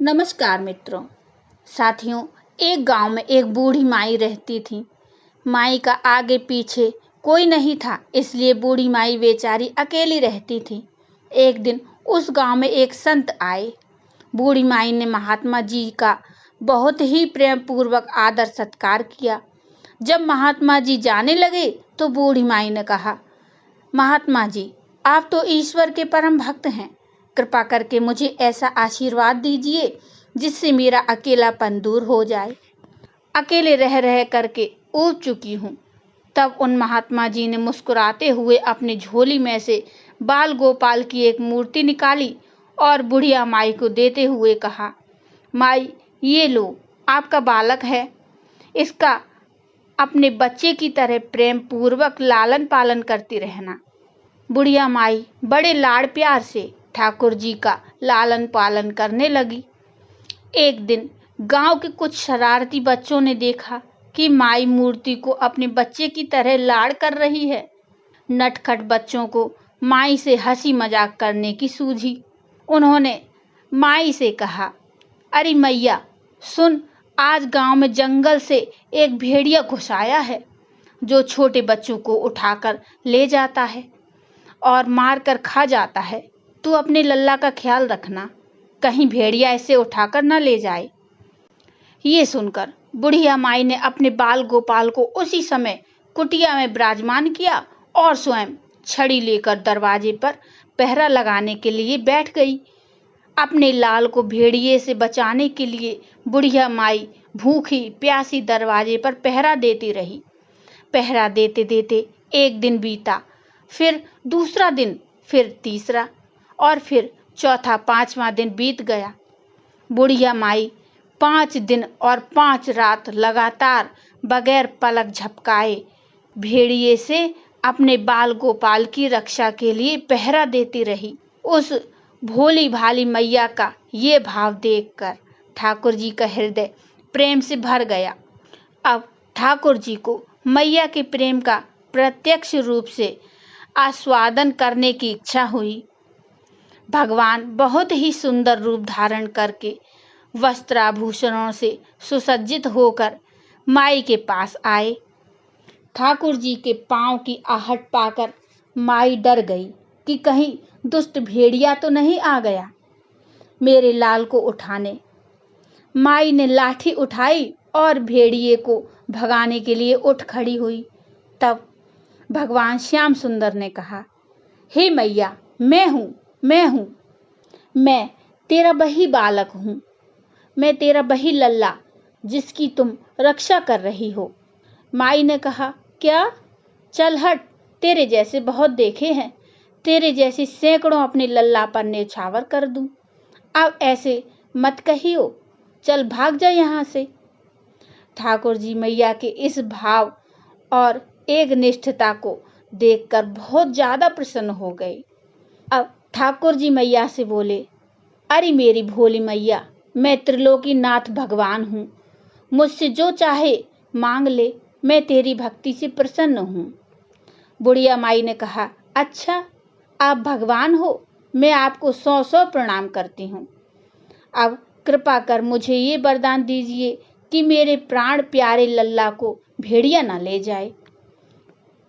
नमस्कार मित्रों, साथियों। एक गांव में एक बूढ़ी माई रहती थी। माई का आगे पीछे कोई नहीं था, इसलिए बूढ़ी माई बेचारी अकेली रहती थी। एक दिन उस गांव में एक संत आए। बूढ़ी माई ने महात्मा जी का बहुत ही प्रेम पूर्वक आदर सत्कार किया। जब महात्मा जी जाने लगे तो बूढ़ी माई ने कहा, महात्मा जी, आप तो ईश्वर के परम भक्त हैं। कृपा करके मुझे ऐसा आशीर्वाद दीजिए जिससे मेरा अकेलापन दूर हो जाए। अकेले रह रह करके ऊब चुकी हूँ। तब उन महात्मा जी ने मुस्कुराते हुए अपनी झोली में से बाल गोपाल की एक मूर्ति निकाली और बुढ़िया माई को देते हुए कहा, माई, ये लो, आपका बालक है। इसका अपने बच्चे की तरह प्रेम पूर्वक लालन पालन करती रहना। बुढ़िया माई बड़े लाड़ प्यार से ठाकुर जी का लालन पालन करने लगी। एक दिन गांव के कुछ शरारती बच्चों ने देखा कि माई मूर्ति को अपने बच्चे की तरह लाड़ कर रही है। नटखट बच्चों को माई से हंसी मजाक करने की सूझी। उन्होंने माई से कहा, अरे मैया, सुन, आज गांव में जंगल से एक भेड़िया घुस आया है जो छोटे बच्चों को उठाकर ले जाता है और मारकर खा जाता है। तू अपने लल्ला का ख्याल रखना, कहीं भेड़िया इसे उठाकर न ले जाए। ये सुनकर बुढ़िया माई ने अपने बाल गोपाल को उसी समय कुटिया में विराजमान किया और स्वयं छड़ी लेकर दरवाजे पर पहरा लगाने के लिए बैठ गई। अपने लाल को भेड़िए से बचाने के लिए बुढ़िया माई भूखी प्यासी दरवाजे पर पहरा देती रही। पहरा देते देते एक दिन बीता, फिर दूसरा दिन, फिर तीसरा और फिर चौथा पांचवां दिन बीत गया। बुढ़िया माई 5 दिन और 5 रात लगातार बगैर पलक झपकाए भेड़िए से अपने बाल गोपाल की रक्षा के लिए पहरा देती रही। उस भोली भाली मैया का ये भाव देखकर ठाकुर जी का हृदय प्रेम से भर गया। अब ठाकुर जी को मैया के प्रेम का प्रत्यक्ष रूप से आस्वादन करने की इच्छा हुई। भगवान बहुत ही सुंदर रूप धारण करके वस्त्राभूषणों से सुसज्जित होकर माई के पास आए। ठाकुर जी के पांव की आहट पाकर माई डर गई कि कहीं दुष्ट भेड़िया तो नहीं आ गया मेरे लाल को उठाने। माई ने लाठी उठाई और भेड़िए को भगाने के लिए उठ खड़ी हुई। तब भगवान श्याम सुंदर ने कहा, हे मैया, मैं हूँ, मैं तेरा वही बालक हूँ। मैं तेरा वही लल्ला जिसकी तुम रक्षा कर रही हो। माई ने कहा, क्या? चल हट, तेरे जैसे बहुत देखे हैं। तेरे जैसी सैकड़ों अपने लल्ला पर न्यौछावर कर दूं। अब ऐसे मत कहियो, चल भाग जा यहाँ से। ठाकुर जी मैया के इस भाव और एक निष्ठता को देखकर बहुत ज्यादा प्रसन्न हो गए। अब ठाकुर जी मैया से बोले, अरे मेरी भोली मैया, मैं त्रिलोकी नाथ भगवान हूँ। मुझसे जो चाहे मांग ले, मैं तेरी भक्ति से प्रसन्न हूँ। बुढ़िया माई ने कहा, अच्छा, आप भगवान हो, मैं आपको 100 प्रणाम करती हूँ। अब कृपा कर मुझे ये वरदान दीजिए कि मेरे प्राण प्यारे लल्ला को भेड़िया न ले जाए।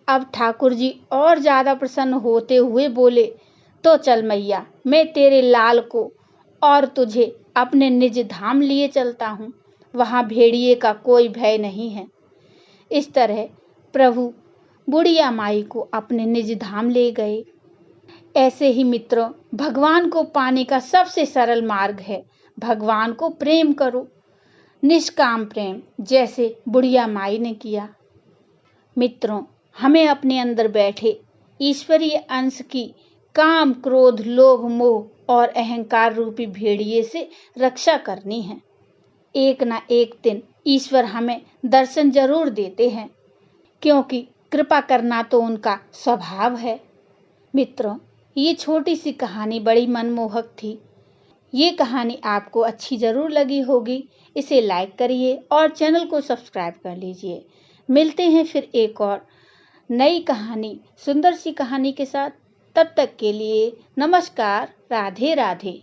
अब ठाकुर जी और ज्यादा प्रसन्न होते हुए बोले, तो चल मैया, मैं तेरे लाल को और तुझे अपने निज धाम लिए चलता हूँ। वहां भेड़िए का कोई भय नहीं है। इस तरह प्रभु बुढ़िया माई को अपने निज धाम ले गए। ऐसे ही मित्रों, भगवान को पाने का सबसे सरल मार्ग है भगवान को प्रेम करो, निष्काम प्रेम, जैसे बुढ़िया माई ने किया। मित्रों, हमें अपने अंदर बैठे ईश्वरीय अंश की काम, क्रोध, लोभ, मोह और अहंकार रूपी भेड़िए से रक्षा करनी है। एक ना एक दिन ईश्वर हमें दर्शन जरूर देते हैं, क्योंकि कृपा करना तो उनका स्वभाव है। मित्रों, ये छोटी सी कहानी बड़ी मनमोहक थी। ये कहानी आपको अच्छी जरूर लगी होगी। इसे लाइक करिए और चैनल को सब्सक्राइब कर लीजिए। मिलते हैं फिर एक और नई कहानी, सुंदर सी कहानी के साथ। तब तक के लिए नमस्कार, राधे राधे।